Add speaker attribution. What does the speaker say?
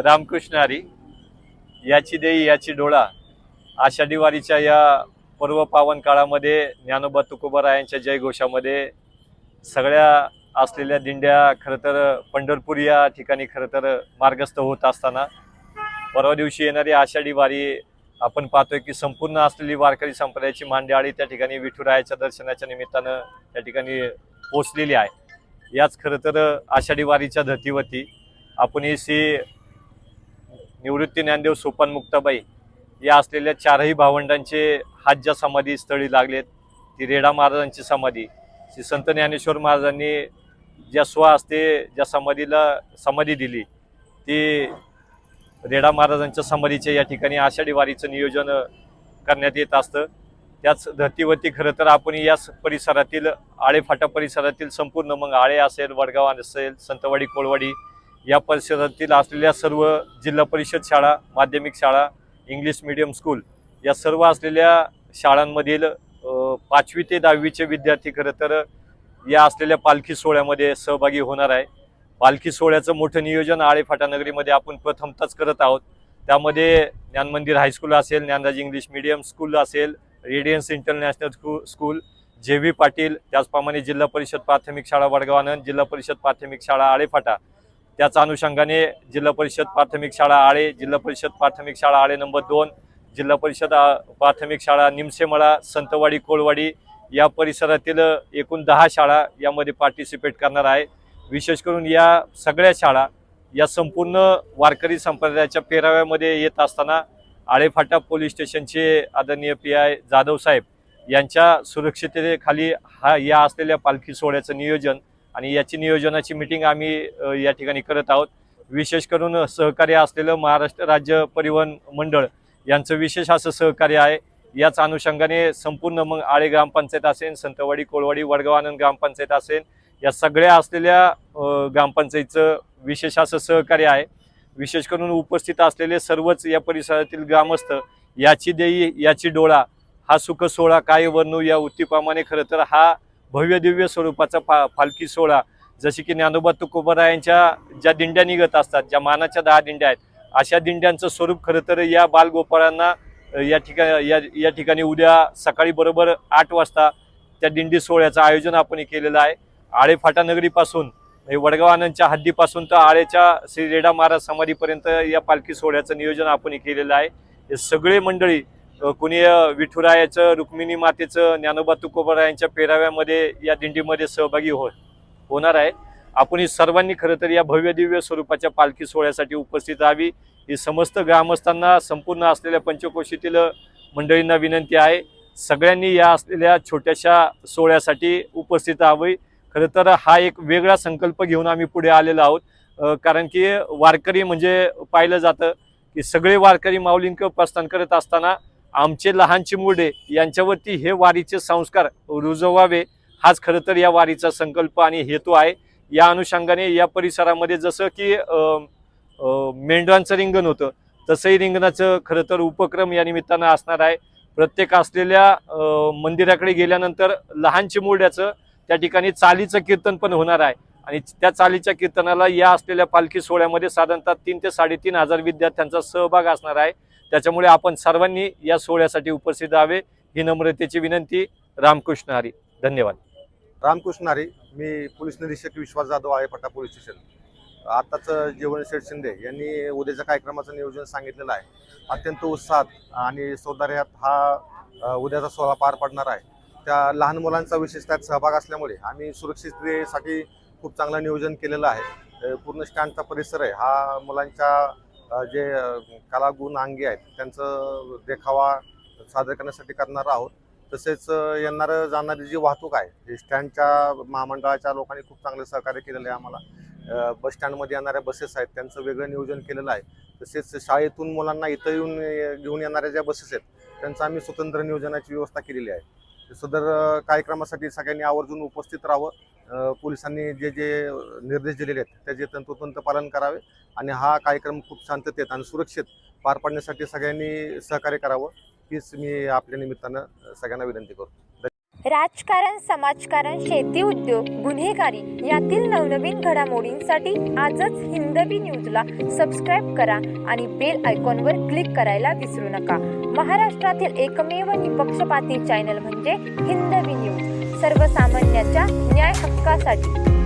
Speaker 1: रामकृष्ण हरी. याची देई याची डोळा. आषाढी वारीच्या या पर्व पावन काळामध्ये ज्ञानोबा तुकोबारायांच्या जयघोषामध्ये सगळ्या असलेल्या दिंड्या खरं तर पंढरपूर या ठिकाणी खरं तर मार्गस्थ होत असताना परवा दिवशी येणारी आषाढी वारी आपण पाहतोय की संपूर्ण असलेली वारकरी संप्रदायाची मांड्याळी त्या ठिकाणी विठुरायाच्या दर्शनाच्या निमित्तानं त्या ठिकाणी पोचलेली आहे. याच खरं तर आषाढी वारीच्या धर्तीवरती आपण ही श्री निवृत्ती ज्ञानदेव सोपान मुक्ताबाई या असलेल्या चारही भावंडांचे हात ज्या समाधी स्थळी लागलेत ती रेडा महाराजांची समाधी, श्री संत ज्ञानेश्वर महाराजांनी ज्या स्वहस्ते ज्या समाधी दिली ती रेडा महाराजांच्या समाधीच्या या ठिकाणी आषाढी वारीचं नियोजन करण्यात येत असतं. त्याच धर्तीवरती खरं तर आपण या परिसरातील आळेफाटा परिसरातील संपूर्ण मग आळे असेल, वडगाव असेल, संतवाडी, कोळवाडी या परिसरातील असलेल्या सर्व जिल्हा परिषद शाळा, माध्यमिक शाळा, इंग्लिश मीडियम स्कूल या सर्व असलेल्या शाळांमधील 5वी ते 10वीचे विद्यार्थी खरं तर या असलेल्या पालखी सोहळ्यामध्ये सहभागी होणार आहे. पालखी सोहळ्याचं मोठं नियोजन आळेफाटा नगरीमध्ये आपण प्रथमतच करत आहोत. त्यामध्ये ज्ञानमंदिर हायस्कूल असेल, ज्ञानराज इंग्लिश मीडियम स्कूल असेल, रेडियन्स इंटरनॅशनल स्कूल, जे.व्ही. पाटील, त्याचप्रमाणे जिल्हा परिषद प्राथमिक शाळा वडगाव आनंद, जिल्हा परिषद प्राथमिक शाळा आळेफाटा, त्याच अनुषंगाने जिल्हा परिषद प्राथमिक शाळा आळे, जिल्हा परिषद प्राथमिक शाळा आळे नंबर 2, जिल्हा परिषद प्राथमिक शाळा निमसेमळा, संतवाडी, कोळवाडी या परिसरातील एकूण 10 शाळा यामध्ये पार्टिसिपेट करणार आहे. विशेष करून या सगळ्या शाळा या संपूर्ण वारकरी संप्रदायाच्या पेराव्यामध्ये येत असताना आळेफाटा पोलीस स्टेशनचे आदरणीय पी.आय. जाधव साहेब यांच्या सुरक्षिततेखाली या असलेल्या पालखी सोहळ्याचं नियोजन आणि याची नियोजनाची मीटिंग आम्ही या ठिकाणी करत आहोत. विशेष करून सहकार्य असलेलं महाराष्ट्र राज्य परिवहन मंडळ यांचं विशेष असं सहकार्य आहे. याच अनुषंगाने संपूर्ण मग आळे ग्रामपंचायत असेल, संतवाडी, कोळवाडी, वडगाव आनंद ग्रामपंचायत असेल, या सगळ्या असलेल्या ग्रामपंचायतीचं विशेष असं सहकार्य आहे. विशेष करून उपस्थित असलेले सर्वच या परिसरातील ग्रामस्थ याची देई याची डोळा हा सुख सोहळा काय वर्णू या उत्तीप्रमाणे खरं तर हा भव्य दिव्य स्वरूपाचा पालखी सोहळा, जशी की ज्ञानोबा तुकोबारायांच्या ज्या दिंड्या निघत असतात, ज्या मानाच्या 10 दिंड्या आहेत, अशा दिंड्यांचं स्वरूप खरं तर या बालगोपाळांना या ठिकाणी उद्या सकाळी बरोबर 8 वाजता त्या दिंडी सोहळ्याचं आयोजन आपण केलेलं आहे. आळेफाटा नगरीपासून वडगाव आनंदच्या हद्दीपासून तर आळेच्या श्री रेडा महाराज समाधीपर्यंत या पालखी सोहळ्याचं नियोजन आपण केलेलं आहे. हे सगळे मंडळी कुणी विठुरायाचं, रुक्मिणी मातेचं, ज्ञानोबा तुकोबारायांच्या पेराव्यामध्ये या दिंडीमध्ये सहभागी होणार आहे. आपण ही सर्वांनी खरं तर या भव्य दिव्य स्वरूपाच्या पालखी सोहळ्यासाठी उपस्थित राहावी ही समस्त ग्रामस्थांना, संपूर्ण असलेल्या पंचकोशीतील मंडळींना विनंती आहे. सगळ्यांनी या असलेल्या छोट्याशा सोहळ्यासाठी उपस्थित राहावे. खरं तर हा एक वेगळा संकल्प घेऊन आम्ही पुढे आलेलो आहोत. कारण की वारकरी म्हणजे पाहिलं जातं की सगळे वारकरी माऊलींकडे प्रस्थान करत असताना आमचे लहान चिमुरडे यांच्यावरती हे वारीचे संस्कार रुजवावे हाच खरं तर या वारीचा संकल्प आणि हेतू आहे. या अनुषंगाने या परिसरामध्ये जसं की मेंढरांचं रिंगण होतं तसंही रिंगणाचं खरं तर उपक्रम या निमित्तानं असणार आहे. प्रत्येक असलेल्या मंदिराकडे गेल्यानंतर लहान चिमुरड्याचं त्या ठिकाणी चालीचं कीर्तन पण होणार आहे आणि त्या चालीच्या कीर्तनाला या असलेल्या पालखी सोहळ्यामध्ये साधारणतः 3 ते 3,500 विद्यार्थ्यांचा सहभाग असणार आहे. त्याच्यामुळे आपण सर्वांनी या सोहळ्यासाठी उपस्थित राहावे ही नम्रतेची विनंती. रामकृष्ण हरी. धन्यवाद.
Speaker 2: रामकृष्ण हरी. मी पोलीस निरीक्षक विश्वास जाधव आहे, पट्टा पोलीस स्टेशन. आताच जीवनशेठ शिंदे यांनी उद्याच्या कार्यक्रमाचं नियोजन सांगितलेलं आहे. अत्यंत उत्साहात आणि सौंदर्यात हा उद्याचा सोहळा पार पडणार आहे. त्या लहान मुलांचा विशेष त्यात सहभाग असल्यामुळे आम्ही सुरक्षिततेसाठी खूप चांगलं नियोजन केलेलं आहे. पूर्ण स्टँडचा परिसर आहे हा मुलांच्या जे कलागुण अंगी आहेत त्यांचं देखावा सादर करण्यासाठी करणार आहोत. तसेच येणारं जाणारी जी वाहतूक आहे, स्टँडच्या महामंडळाच्या लोकांनी खूप चांगलं सहकार्य केलेलं आहे आम्हाला. बस स्टँडमध्ये येणाऱ्या बसेस आहेत त्यांचं वेगळं नियोजन केलेलं आहे. तसेच शाळेतून मुलांना इथं येऊन घेऊन येणाऱ्या ज्या बसेस आहेत त्यांचं आम्ही स्वतंत्र नियोजनाची व्यवस्था केलेली आहे. सदर कार्यक्रमासाठी सगळ्यांनी आवर्जून उपस्थित राहावं. पोलिसांनी जे निर्देश दिलेले आहेत त्याचे तंतोतंत पालन करावे आणि हा कार्यक्रम खूप शांततेत आणि सुरक्षित पार पाडण्यासाठी सगळ्यांनी सहकार्य करावं हीच मी आपल्या निमित्तानं सगळ्यांना विनंती करतो.
Speaker 3: राजकारण, समाजकारण, शेती, उद्योग, गुन्हेगारी यातील नवनवीन घडामोडींसाठी आजच हिंदवी न्यूजला सबस्क्राईब करा आणि बेल आयकॉनवर क्लिक करायला विसरू नका. महाराष्ट्रातील एकमेव निपक्षपाती चॅनल म्हणजे हिंदवी न्यूज, सर्वसामान्यांच्या न्याय हक्कासाठी.